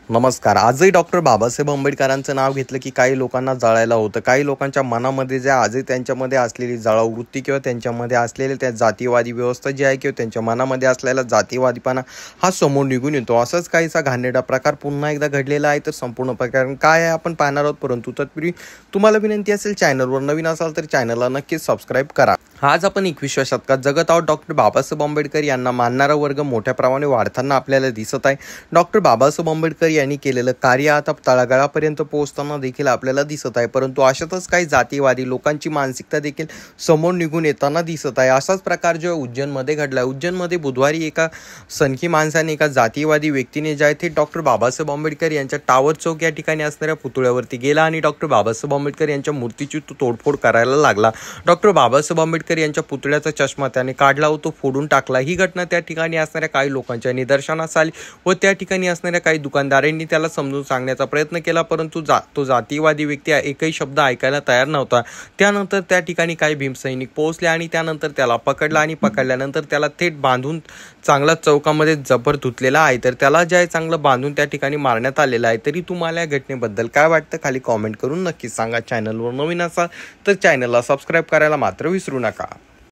नमस्कार. आजही डॉक्टर बाबासाहेब आंबेडकरांचं नाव घेतलं की काही लोकांना जळायला होतं. काही लोकांच्या मनामध्ये जे आजही त्यांच्यामध्ये असलेली जळाऊ वृत्ती किंवा त्यांच्यामध्ये असलेले त्या जातीवादी व्यवस्था जी आहे किंवा त्यांच्या मनामध्ये असलेला जातीवादीपणा हा समोर निघून येतो. असंच काहीसा घाणेरडा प्रकार पुन्हा एकदा घडलेला आहे. तर संपूर्ण प्रकार काय आहे आपण पाहणार आहोत. परंतु तत्पूर्वी तुम्हाला विनंती असेल, चॅनलवर नवीन असाल तर चॅनलला नक्कीच सबस्क्राईब करा. आज आपण 21व्या शतकात जगत आहोत. डॉक्टर बाबासाहेब आंबेडकर यांना मानणारा वर्ग मोठ्या प्रमाणात वाढताना आपल्याला दिसत आहे. डॉक्टर बाबासाहेब आंबेडकर यांनी केलेलं कार्य आता तळागाळापर्यंत पोहोचताना देखील आपल्याला दिसत आहे. परंतु अशातच काही जातीवादी लोकांची मानसिकता देखील समोर निघून येताना दिसत आहे. असाच प्रकार जो उज्जैनमध्ये घडला. उज्जैनमध्ये बुधवारी एका सनकी माणसाने, एका जातीवादी व्यक्तीने जे आहे ते डॉक्टर बाबासाहेब आंबेडकर यांच्या टावर चौक या ठिकाणी असणाऱ्या पुतळ्यावरती गेला आणि डॉक्टर बाबासाहेब आंबेडकर यांच्या मूर्तीची तोडफोड करायला लागला. डॉक्टर बाबासाहेब आंबेडकर यांच्या पुतळ्याचा चष्मा त्याने काढला व तो फोडून टाकला. ही घटना त्या ठिकाणी असणाऱ्या काही लोकांच्या निदर्शनास आली व त्या ठिकाणी असणाऱ्या काही दुकानदारांनी त्याला समजून सांगण्याचा प्रयत्न केला. परंतु तो जातीवादी व्यक्ती एकही शब्द ऐकायला तयार नव्हता. त्यानंतर त्या ठिकाणी काही भीमसैनिक पोहोचले आणि त्यानंतर त्याला पकडला आणि पकडल्यानंतर त्याला थेट बांधून चांगला चौकामध्ये जबर धुतलेला आहे. तर त्याला जे आहे चांगलं बांधून त्या ठिकाणी मारण्यात आलेलं आहे. तरी तुम्हाला या घटनेबद्दल काय वाटतं खाली कॉमेंट करून नक्कीच सांगा. चॅनलवर नवीन असाल तर चॅनलला सबस्क्राईब करायला मात्र विसरू नका.